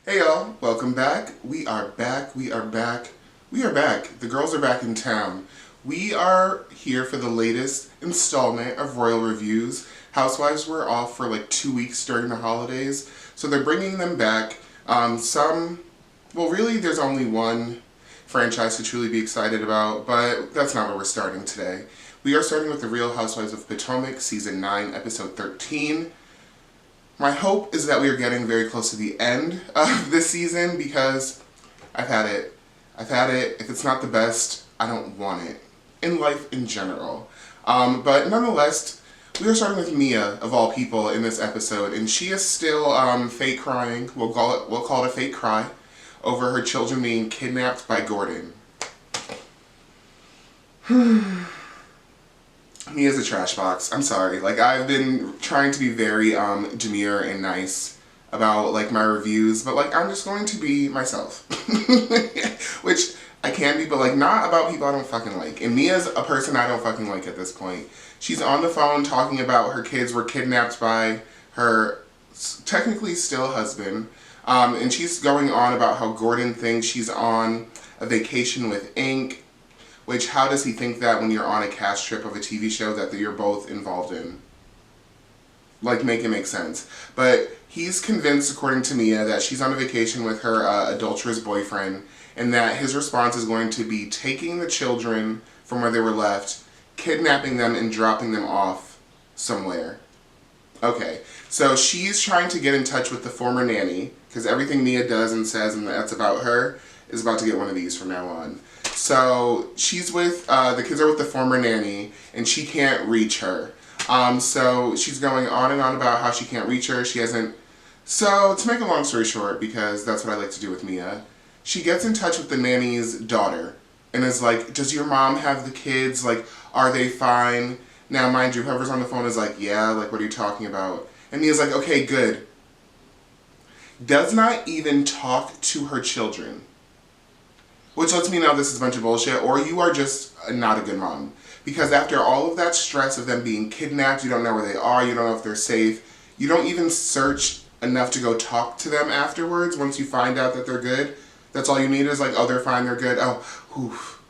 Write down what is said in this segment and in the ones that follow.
Hey y'all, welcome back. We are back, we are back, we are back. The girls are back in town. We are here for the latest installment of Royal Reviews. Housewives were off for like 2 weeks during the holidays, so they're bringing them back. Really there's only one franchise to truly be excited about, but that's not where we're starting today. We are starting with The Real Housewives of Potomac, Season 9, Episode 13. My hope is that we are getting very close to the end of this season because I've had it. I've had it. If it's not the best, I don't want it. In life in general. But nonetheless, we are starting with Mia, of all people, in this episode, and she is still fake crying, we'll call it a fake cry, over her children being kidnapped by Gordon. Mia's a trash box. I'm sorry. Like, I've been trying to be very demure and nice about like my reviews, but like I'm just going to be myself. Which I can be, but like not about people I don't fucking like. And Mia's a person I don't fucking like at this point. She's on the phone talking about her kids were kidnapped by her technically still husband. And she's going on about how Gordon thinks she's on a vacation with Ink. Which, how does he think that when you're on a cast trip of a TV show that you're both involved in? Like, make it make sense. But he's convinced, according to Mia, that she's on a vacation with her adulterous boyfriend, and that his response is going to be taking the children from where they were left, kidnapping them, and dropping them off somewhere. Okay, so she's trying to get in touch with the former nanny, because everything Mia does and says and that's about her is about to get one of these from now on. So she's with, the kids are with the former nanny, and she can't reach her. So she's going on and on about how she can't reach her. She hasn't. So to make a long story short, because that's what I like to do with Mia, she gets in touch with the nanny's daughter and is like, does your mom have the kids? Like, are they fine? Now, mind you, whoever's on the phone is like, yeah, like, what are you talking about? And Mia's like, okay, good. Does not even talk to her children. Which lets me know this is a bunch of bullshit, or you are just not a good mom. Because after all of that stress of them being kidnapped, you don't know where they are, you don't know if they're safe, you don't even search enough to go talk to them afterwards once you find out that they're good. That's all you need is like, oh, they're fine, they're good, oh, oof.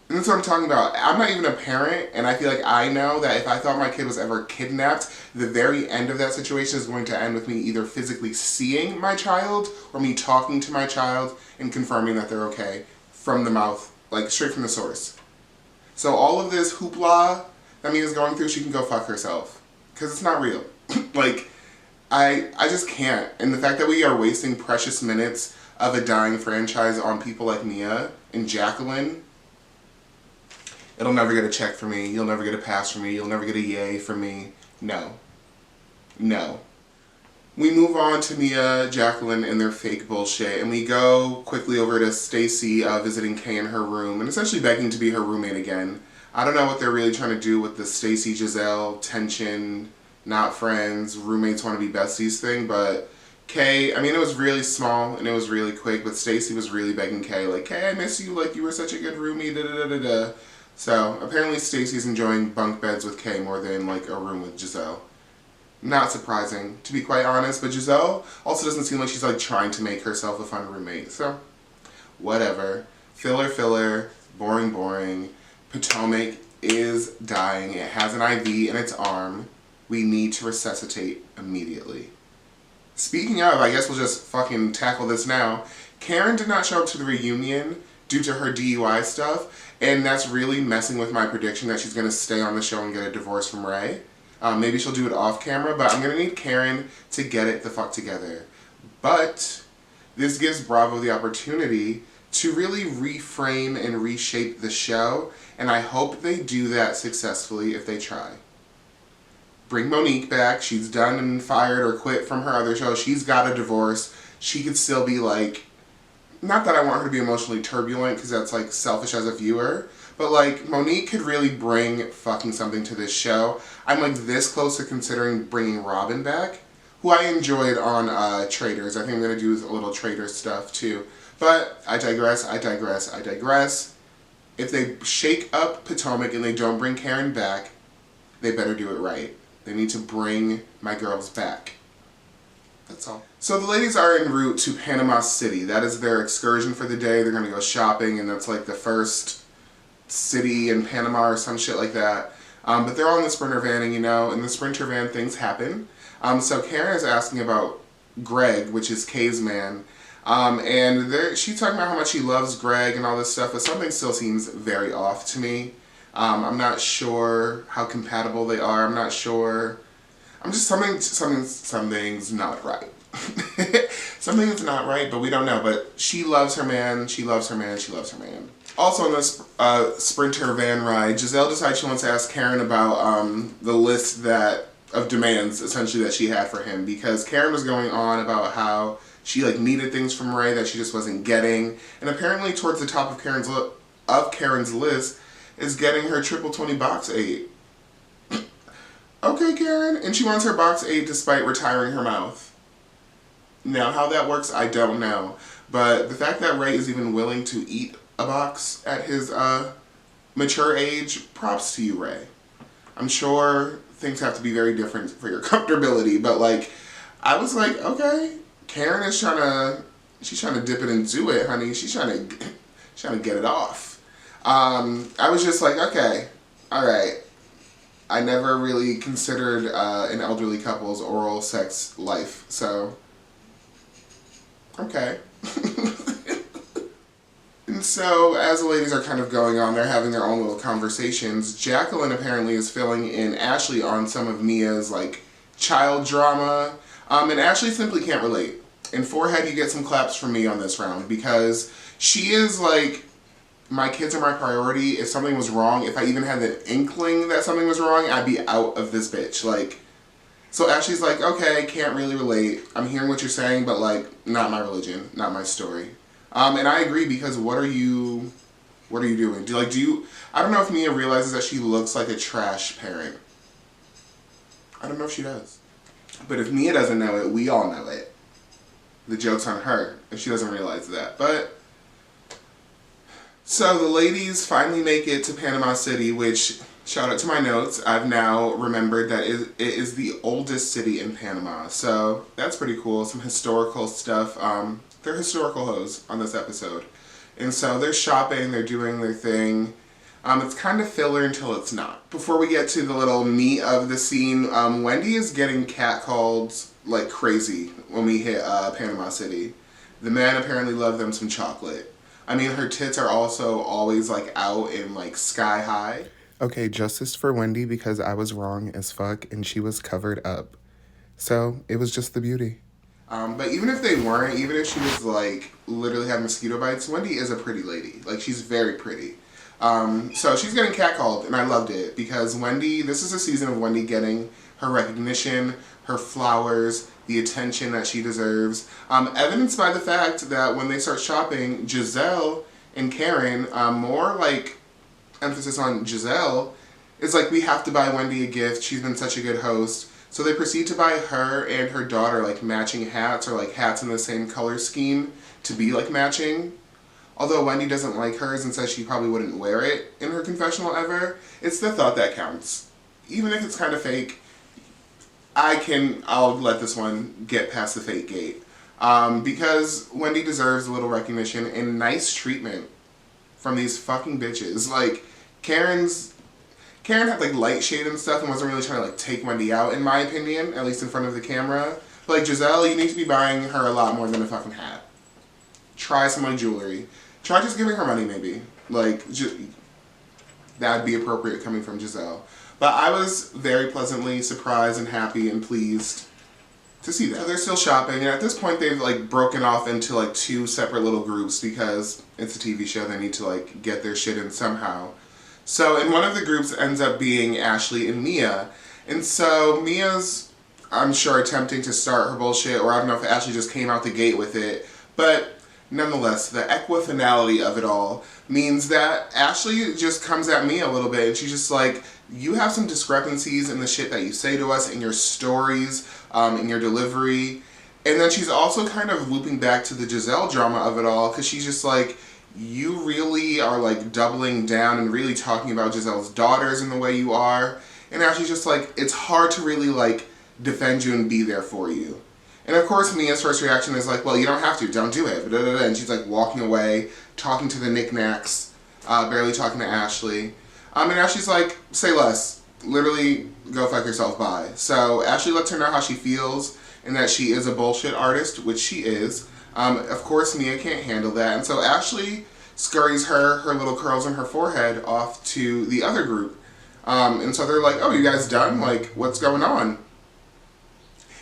And that's what I'm talking about. I'm not even a parent, and I feel like I know that if I thought my kid was ever kidnapped, the very end of that situation is going to end with me either physically seeing my child or me talking to my child and confirming that they're okay from the mouth, like straight from the source. So all of this hoopla that Mia's going through, she can go fuck herself. Because it's not real. Like, I just can't. And the fact that we are wasting precious minutes of a dying franchise on people like Mia and Jacqueline, it'll never get a check for me. You'll never get a pass from me. You'll never get a yay from me. No. No. We move on to Mia, Jacqueline, and their fake bullshit, and we go quickly over to Stacy visiting Kay in her room, and essentially begging to be her roommate again. I don't know what they're really trying to do with the Stacy Giselle tension, not friends, roommates want to be besties thing, but Kay, I mean, it was really small and it was really quick, but Stacy was really begging Kay, like, Kay, I miss you, like, you were such a good roomie, da-da-da-da-da. So, apparently Stacy's enjoying bunk beds with Kay more than, like, a room with Giselle. Not surprising, to be quite honest, but Giselle also doesn't seem like she's, like, trying to make herself a fun roommate, so, whatever. Filler, boring. Potomac is dying. It has an IV in its arm. We need to resuscitate immediately. Speaking of, I guess we'll just fucking tackle this now. Karen did not show up to the reunion due to her DUI stuff, and that's really messing with my prediction that she's going to stay on the show and get a divorce from Ray. Maybe she'll do it off camera, but I'm going to need Karen to get it the fuck together. But this gives Bravo the opportunity to really reframe and reshape the show, and I hope they do that successfully if they try. Bring Monique back. She's done and fired or quit from her other show. She's got a divorce. She could still be like, not that I want her to be emotionally turbulent because that's like selfish as a viewer, but like Monique could really bring fucking something to this show. I'm like this close to considering bringing Robin back, who I enjoyed on Traitors. I think I'm going to do a little Traitor stuff too. But I digress. If they shake up Potomac and they don't bring Karen back, they better do it right. They need to bring my girls back. That's all. So the ladies are en route to Panama City. That is their excursion for the day. They're going to go shopping, and that's like the first city in Panama or some shit like that. But they're all in the Sprinter van, and in the Sprinter van things happen. So Karen is asking about Greg, which is Kay's man. And she's talking about how much she loves Greg and all this stuff, but something still seems very off to me. I'm not sure how compatible they are. I'm not sure. I'm just something's not right. Something is not right, but we don't know. But she loves her man. She loves her man. She loves her man. Also on this Sprinter van ride, Giselle decides she wants to ask Karen about the list of demands essentially that she had for him, because Karen was going on about how she needed things from Ray that she just wasn't getting, and apparently towards the top of Karen's list is getting her triple 20 box 8. Okay, Karen, and she wants her box 8 despite retiring her mouth. Now, how that works, I don't know, but the fact that Ray is even willing to eat a box at his mature age, props to you, Ray. I'm sure things have to be very different for your comfortability, but I was like, okay, Karen is she's trying to dip it and do it, honey. She's trying to get it off. I was just like, okay, all right. I never really considered an elderly couple's oral sex life, so okay. And so, as the ladies are kind of going on, they're having their own little conversations. Jacqueline apparently is filling in Ashley on some of Mia's, child drama. And Ashley simply can't relate. And forehead, you get some claps from me on this round, because she is my kids are my priority. If something was wrong, if I even had the inkling that something was wrong, I'd be out of this bitch. So Ashley's like, okay, can't really relate. I'm hearing what you're saying, but not my religion, not my story. And I agree, because what are you doing? I don't know if Mia realizes that she looks like a trash parent. I don't know if she does. But if Mia doesn't know it, we all know it. The joke's on her if she doesn't realize that. So the ladies finally make it to Panama City, which, shout out to my notes, I've now remembered that it is the oldest city in Panama. So that's pretty cool. Some historical stuff. They're historical hoes on this episode. And so they're shopping, they're doing their thing. It's kind of filler until it's not. Before we get to the little meat of the scene, Wendy is getting catcalled like crazy when we hit Panama City. The men apparently love them some chocolate. I mean, her tits are also always out in sky high. Okay, justice for Wendy, because I was wrong as fuck and she was covered up. So it was just the beauty. But even if they weren't, even if she was literally had mosquito bites, Wendy is a pretty lady. She's very pretty. So she's getting catcalled, and I loved it, because Wendy, this is a season of Wendy getting her recognition, her flowers, the attention that she deserves. Evidenced by the fact that when they start shopping, Giselle and Karen, more emphasis on Giselle, is we have to buy Wendy a gift. She's been such a good host. So they proceed to buy her and her daughter matching hats, or hats in the same color scheme to be matching. Although Wendy doesn't like hers and says she probably wouldn't wear it in her confessional ever, it's the thought that counts. Even if it's kind of fake, I'll let this one get past the fake gate. Because Wendy deserves a little recognition and nice treatment from these fucking bitches. Karen had light shade and stuff and wasn't really trying to take Wendy out, in my opinion, at least in front of the camera. But Giselle, you need to be buying her a lot more than a fucking hat. Try some jewelry. Try just giving her money, maybe. That'd be appropriate coming from Giselle. But I was very pleasantly surprised and happy and pleased to see that. So they're still shopping, and at this point they've broken off into two separate little groups, because it's a TV show, they need to get their shit in somehow. So in one of the groups ends up being Ashley and Mia. And so Mia's, I'm sure, attempting to start her bullshit, or I don't know if Ashley just came out the gate with it. But nonetheless, the equifinality of it all means that Ashley just comes at Mia a little bit, and she's just you have some discrepancies in the shit that you say to us, in your stories, in your delivery. And then she's also kind of looping back to the Giselle drama of it all, because she's just you really are doubling down and really talking about Giselle's daughters in the way you are. And Ashley's just it's hard to really defend you and be there for you. And of course, Mia's first reaction is like, well, you don't have to, don't do it. And she's like walking away, talking to the knickknacks, barely talking to Ashley. And Ashley's like, say less. Literally, go fuck yourself, bye. So Ashley lets her know how she feels and that she is a bullshit artist, which she is. Of course, Mia can't handle that. And so Ashley scurries her little curls on her forehead off to the other group. And so they're like, oh, you guys done? Like, what's going on?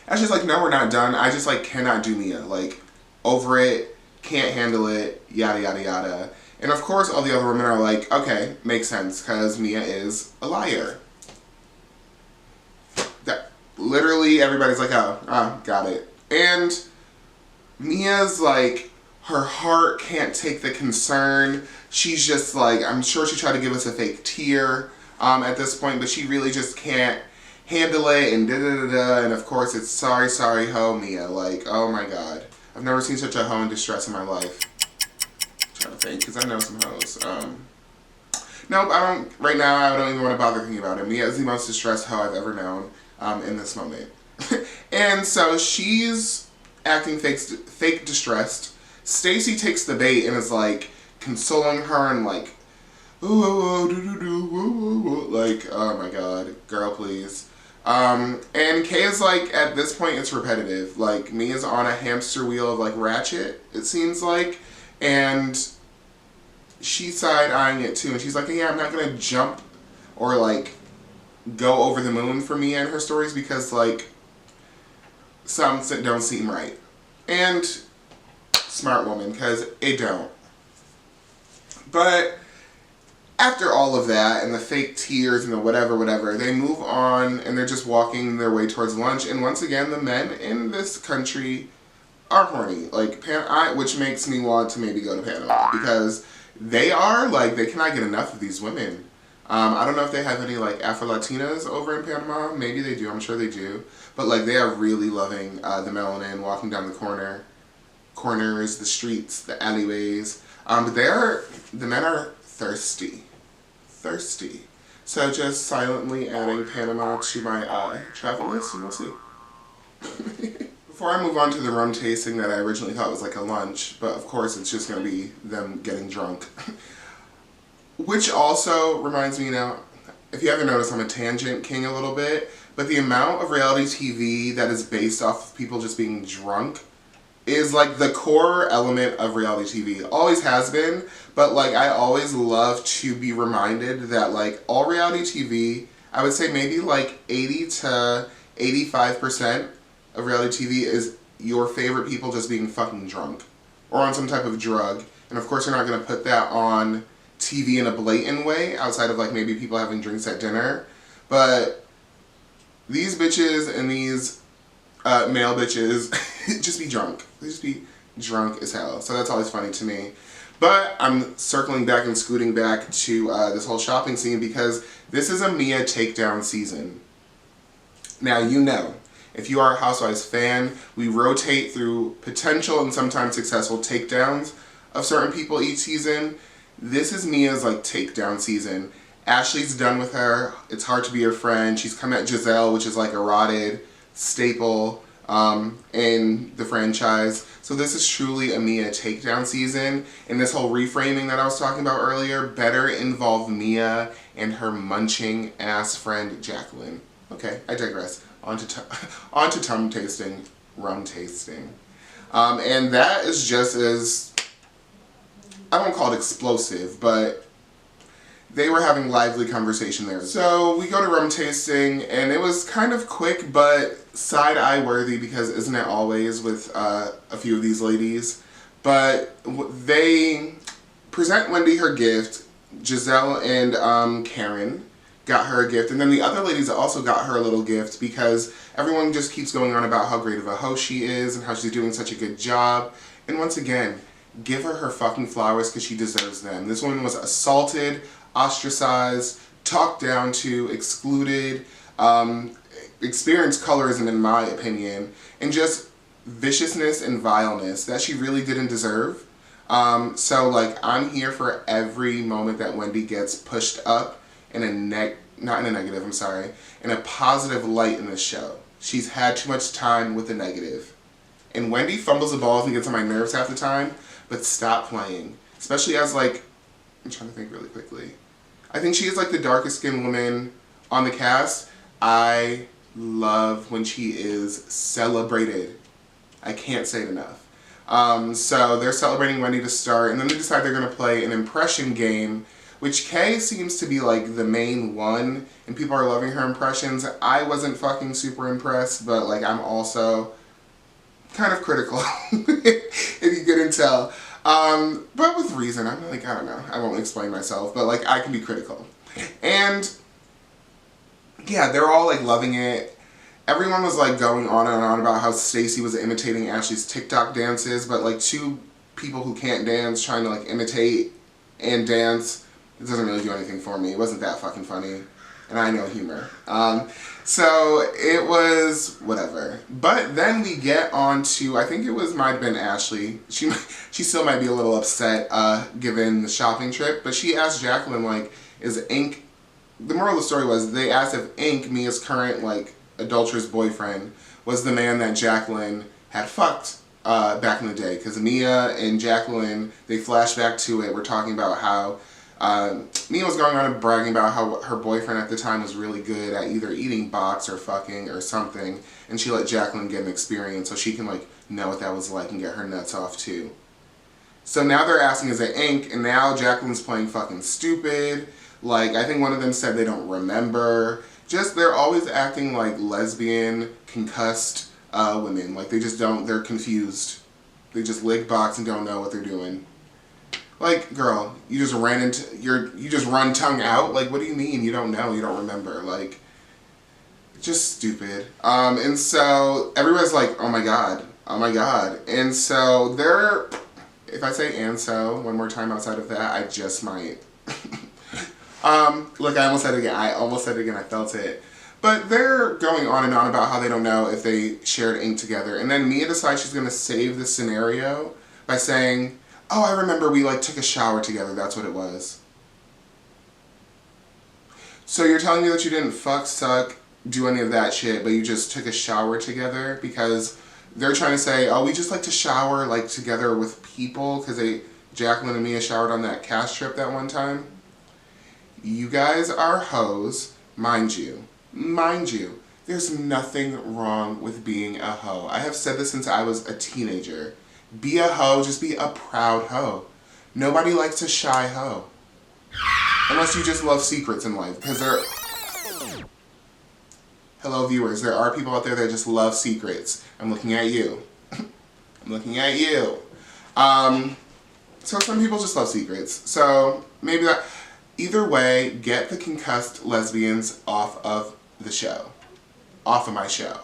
Ashley's like, no, we're not done. I just, like, cannot do Mia. Like, over it, can't handle it, yada, yada, yada. And of course, all the other women are like, okay, makes sense, because Mia is a liar. That literally everybody's like, oh, got it. And Mia's like, her heart can't take the concern. She's just like, I'm sure she tried to give us a fake tear at this point, but she really just can't handle it, and da-da-da-da. And of course, it's sorry, sorry, ho, Mia. Like, oh my god. I've never seen such a hoe in distress in my life. I'm trying to think, because I know some hoes. Nope, I don't, right now, I don't even want to bother thinking about it. Mia is the most distressed hoe I've ever known in this moment. And so she's acting fake distressed. Stacy takes the bait and is like consoling her and like, ooh, like, oh my god, girl, please. And Kay is like, at this point, it's repetitive. Like, Mia's on a hamster wheel of like Ratchet, it seems like, and she's side-eyeing it too. And she's like, yeah, I'm not gonna jump or like go over the moon for Mia and her stories because like some don't seem right. And smart woman, because it don't. But after all of that and the fake tears and the whatever, they move on and they're just walking their way towards lunch. And once again, the men in this country are horny. Like, which makes me want to maybe go to Panama because they are, like, they cannot get enough of these women. I don't know if they have any, like, Afro-Latinas over in Panama. Maybe they do. I'm sure they do. But, like, they are really loving the melanin, walking down the corners, the streets, the alleyways. But the men are thirsty. So just silently adding Panama to my travel list and we'll see. Before I move on to the rum tasting that I originally thought was like a lunch, but of course it's just going to be them getting drunk. Which also reminds me now, if you haven't noticed, I'm a tangent king a little bit, but the amount of reality TV that is based off of people just being drunk is like the core element of reality TV. Always has been, but like I always love to be reminded that like all reality TV, I would say maybe like 80 to 85% of reality TV is your favorite people just being fucking drunk or on some type of drug. And of course you're not going to put that on TV in a blatant way outside of like maybe people having drinks at dinner. But these bitches and these male bitches just be drunk. They just be drunk as hell. So that's always funny to me. But I'm circling back and scooting back to this whole shopping scene because this is a Mia takedown season. Now, you know, if you are a Housewives fan, we rotate through potential and sometimes successful takedowns of certain people each season. This is Mia's like takedown season. Ashley's done with her. It's hard to be her friend. She's come at Giselle, which is like a rotted staple in the franchise. So this is truly a Mia takedown season. And this whole reframing that I was talking about earlier better involve Mia and her munching ass friend Jacqueline. Okay, I digress. On to rum tasting. And that is just as, I won't call it explosive, but they were having lively conversation there. So we go to rum tasting, and it was kind of quick, but side-eye worthy, because isn't it always with a few of these ladies? But they present Wendy her gift. Giselle and Karen got her a gift, and then the other ladies also got her a little gift because everyone just keeps going on about how great of a host she is and how she's doing such a good job. And once again, give her fucking flowers because she deserves them. This woman was assaulted, ostracized, talked down to, excluded, experienced colorism in my opinion, and just viciousness and vileness that she really didn't deserve. So like I'm here for every moment that Wendy gets pushed up in a not in a negative, I'm sorry, in a positive light in this show. She's had too much time with the negative. And Wendy fumbles the balls and gets on my nerves half the time, but stop playing. Especially as like, I'm trying to think really quickly. I think she is like the darkest skinned woman on the cast. I love when she is celebrated. I can't say it enough. So they're celebrating Wendy to start, and then they decide they're going to play an impression game, which Kay seems to be like the main one, and people are loving her impressions. I wasn't fucking super impressed, but like I'm also kind of critical, if you couldn't tell. But with reason. I'm like, I don't know. I won't explain myself, but like I can be critical. And yeah, they're all like loving it. Everyone was like going on and on about how Stacey was imitating Ashley's TikTok dances, but like two people who can't dance trying to like imitate and dance, it doesn't really do anything for me. It wasn't that fucking funny. And I know humor. So it was whatever. But then we get on to, I think it might have been Ashley. She still might be a little upset given the shopping trip, but she asked Jacqueline, like, is Ink, the moral of the story was they asked if Ink, Mia's current like adulterous boyfriend, was the man that Jacqueline had fucked back in the day. Because Mia and Jacqueline, they flash back to it, we're talking about how Mia was going on and bragging about how her boyfriend at the time was really good at either eating box or fucking or something, and she let Jacqueline get an experience so she can like know what that was like and get her nuts off too. So now they're asking is it Ink, and now Jacqueline's playing fucking stupid. Like I think one of them said they don't remember. Just they're always acting like lesbian, concussed women. Like they just don't, they're confused. They just lick box and don't know what they're doing. Like, girl, you just you just run tongue out? Like, what do you mean? You don't know, you don't remember. Like, just stupid. And so, everybody's like, oh my god. And so, if I say and so one more time outside of that, I just might. Look, I almost said it again. I felt it. But they're going on and on about how they don't know if they shared ink together. And then Mia decides she's going to save the scenario by saying, oh, I remember we like took a shower together. That's what it was. So you're telling me that you didn't fuck, suck, do any of that shit, but you just took a shower together? Because they're trying to say, oh, we just like to shower like together with people because Jacqueline and Mia showered on that cast trip that one time. You guys are hoes, mind you. Mind you, there's nothing wrong with being a hoe. I have said this since I was a teenager. Be a hoe, just be a proud hoe. Nobody likes a shy hoe. Unless you just love secrets in life. Because hello viewers, there are people out there that just love secrets. I'm looking at you. I'm looking at you. So some people just love secrets. So maybe that, either way, get the concussed lesbians off of the show. Off of my show.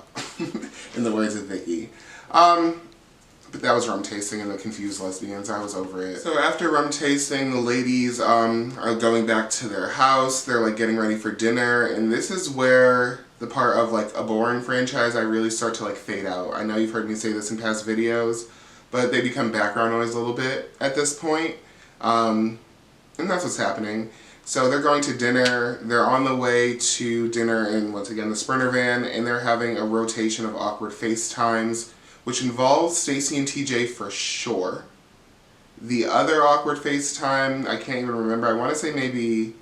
In the words of Vicky. But that was rum tasting and the confused lesbians. I was over it. So after rum tasting, the ladies are going back to their house. They're like getting ready for dinner. And this is where the part of like a boring franchise I really start to like fade out. I know you've heard me say this in past videos, but they become background noise a little bit at this point. And that's what's happening. So they're going to dinner. They're on the way to dinner in, once again, the Sprinter van. And they're having a rotation of awkward FaceTimes, which involves Stacey and TJ for sure. The other awkward FaceTime, I can't even remember. I want to say maybe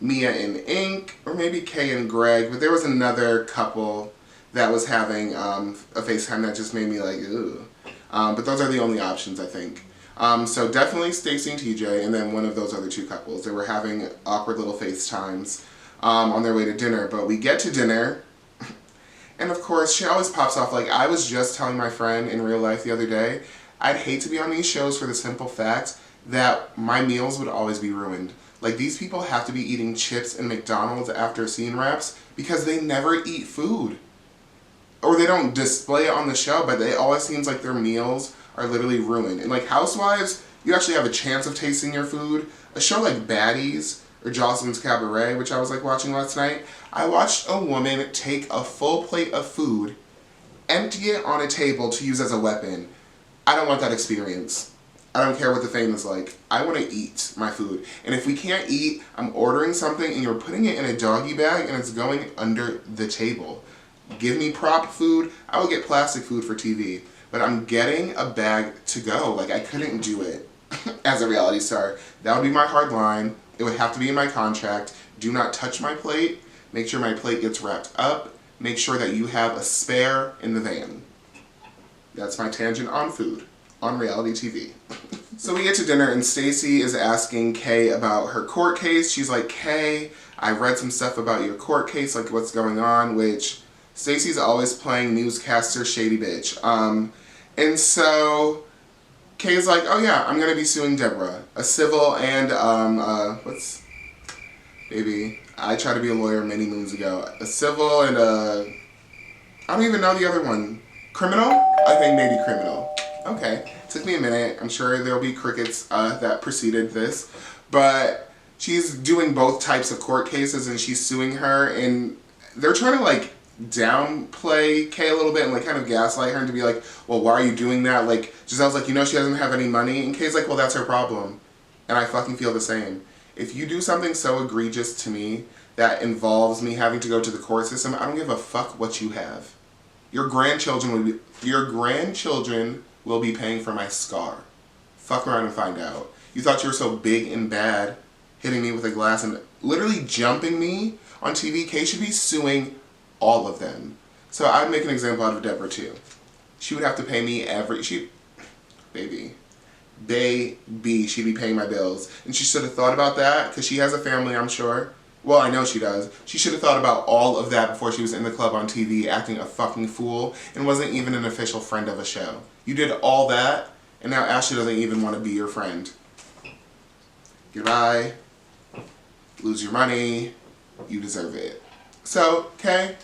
Mia and Ink, or maybe Kay and Greg, but there was another couple that was having a FaceTime that just made me like, ugh. But those are the only options, I think. So definitely Stacey and TJ, and then one of those other two couples. They were having awkward little FaceTimes on their way to dinner. But we get to dinner, and of course, she always pops off. Like, I was just telling my friend in real life the other day, I'd hate to be on these shows for the simple fact that my meals would always be ruined. Like, these people have to be eating chips and McDonald's after scene wraps because they never eat food. Or they don't display it on the show, but it always seems like their meals are literally ruined. And like Housewives, you actually have a chance of tasting your food. A show like Baddies or Jocelyn's Cabaret, which I was like watching last night, I watched a woman take a full plate of food, empty it on a table to use as a weapon. I don't want that experience. I don't care what the fame is like. I want to eat my food. And if we can't eat, I'm ordering something and you're putting it in a doggy bag and it's going under the table. give me prop food, I will get plastic food for TV. But I'm getting a bag to go. Like, I couldn't do it as a reality star. That would be my hard line. It would have to be in my contract. Do not touch my plate. Make sure my plate gets wrapped up. Make sure that you have a spare in the van. That's my tangent on food, on reality TV. So we get to dinner and Stacy is asking Kay about her court case. She's like, Kay, I read some stuff about your court case, like what's going on, which Stacy's always playing newscaster shady bitch. And so Kay's like, oh yeah, I'm gonna be suing Deborah. A civil and, baby, I tried to be a lawyer many moons ago. A civil and I don't even know the other one. Criminal? I think maybe criminal. Okay, took me a minute. I'm sure there'll be crickets that preceded this. But she's doing both types of court cases and she's suing her, and they're trying to like downplay Kay a little bit and like kind of gaslight her and to be like, well, why are you doing that? Like, Giselle's like, you know she doesn't have any money, and Kay's like, well, that's her problem. And I fucking feel the same. If you do something so egregious to me that involves me having to go to the court system, I don't give a fuck what you have. Your grandchildren will be paying for my scar. Fuck around and find out. You thought you were so big and bad, hitting me with a glass and literally jumping me on TV. Kay should be suing all of them. So I'd make an example out of Deborah too. She would have to pay me baby, she'd be paying my bills. And she should have thought about that, because she has a family, I'm sure. Well, I know she does. She should have thought about all of that before she was in the club on TV acting a fucking fool and wasn't even an official friend of a show. You did all that, and now Ashley doesn't even want to be your friend. Goodbye. Lose your money. You deserve it. So, Kay,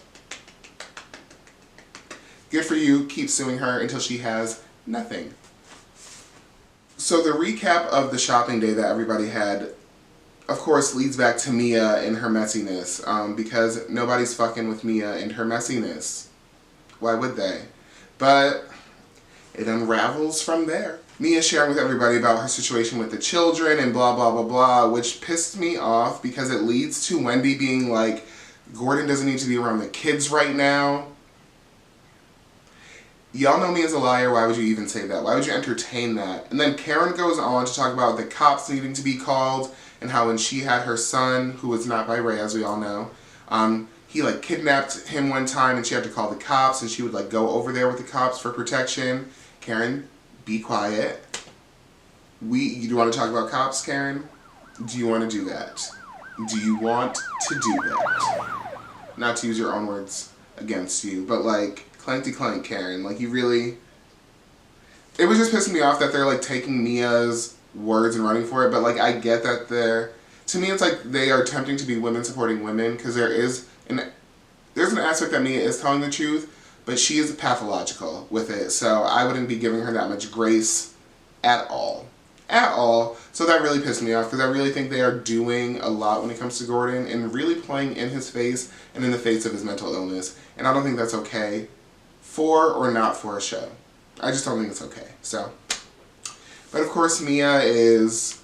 good for you. Keep suing her until she has nothing. So the recap of the shopping day that everybody had, of course, leads back to Mia and her messiness, because nobody's fucking with Mia and her messiness. Why would they? But it unravels from there. Mia sharing with everybody about her situation with the children and blah, blah, blah, blah, which pissed me off because it leads to Wendy being like, Gordon doesn't need to be around the kids right now. Y'all know me as a liar. Why would you even say that? Why would you entertain that? And then Karen goes on to talk about the cops needing to be called and how when she had her son, who was not by Ray, as we all know, he like kidnapped him one time and she had to call the cops and she would like go over there with the cops for protection. Karen, be quiet. You want to talk about cops, Karen? Do you want to do that? Do you want to do that? Not to use your own words against you, but like, clankety clank, Karen. Like, you really... It was just pissing me off that they're like taking Mia's words and running for it, but like, I get that they're... To me, it's like they are attempting to be women supporting women, because there's an aspect that Mia is telling the truth, but she is pathological with it, so I wouldn't be giving her that much grace at all. At all. So that really pissed me off, because I really think they are doing a lot when it comes to Gordon and really playing in his face and in the face of his mental illness. And I don't think that's okay for or not for a show. I just don't think it's okay. So, but of course Mia is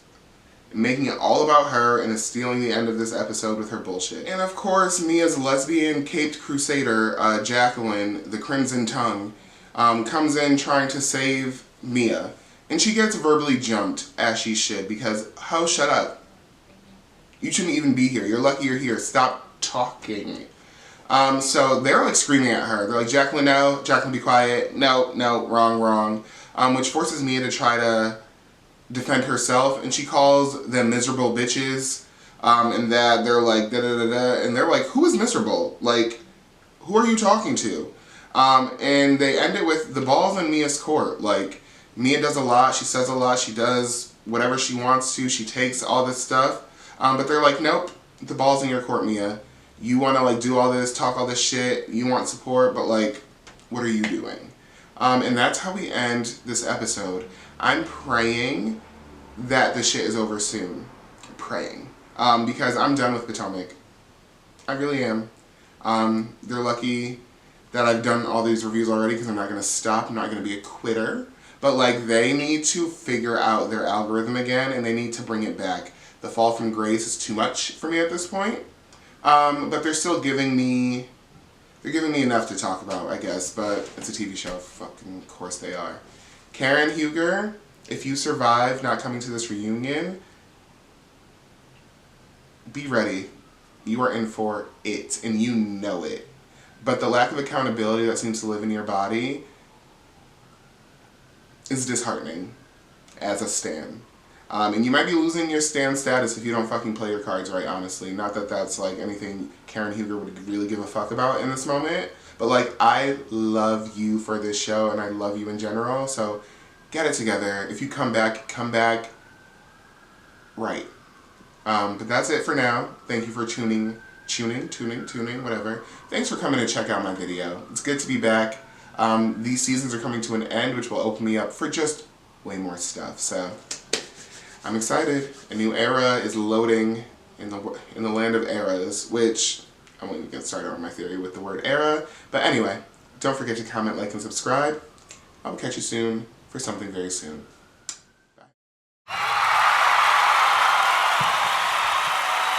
making it all about her and is stealing the end of this episode with her bullshit. And of course Mia's lesbian caped crusader, Jacqueline, the Crimson Tongue, comes in trying to save Mia. And she gets verbally jumped, as she should, because, ho, shut up. You shouldn't even be here. You're lucky you're here. Stop talking. So they're like screaming at her. They're like, Jacqueline, no. Jacqueline, be quiet. No, no, wrong. Which forces Mia to try to defend herself. And she calls them miserable bitches. And that they're like, da-da-da-da. And they're like, who is miserable? Like, who are you talking to? And they end it with the ball's in Mia's court. Like, Mia does a lot, she says a lot, she does whatever she wants to, she takes all this stuff. But they're like, nope, the ball's in your court, Mia. You want to like do all this, talk all this shit, you want support, but like, what are you doing? And that's how we end this episode. I'm praying that this shit is over soon. Praying. Because I'm done with Potomac. I really am. They're lucky that I've done all these reviews already, because I'm not going to stop, I'm not going to be a quitter. But like, they need to figure out their algorithm again, and they need to bring it back. The fall from grace is too much for me at this point. But they're still giving me They're giving me enough to talk about, I guess, but it's a TV show. Fucking course they are. Karen Huger, if you survive not coming to this reunion, be ready. You are in for it, and you know it. But the lack of accountability that seems to live in your body is disheartening as a stan. And you might be losing your stan status if you don't fucking play your cards right, honestly. Not that that's like anything Karen Huger would really give a fuck about in this moment. But like, I love you for this show, and I love you in general. So get it together. If you come back right. But that's it for now. Thank you for tuning, whatever. Thanks for coming to check out my video. It's good to be back. These seasons are coming to an end, which will open me up for just way more stuff. So I'm excited. A new era is loading in the land of eras, which I won't even get started on my theory with the word era. But anyway, don't forget to comment, like, and subscribe. I'll catch you soon for something very soon.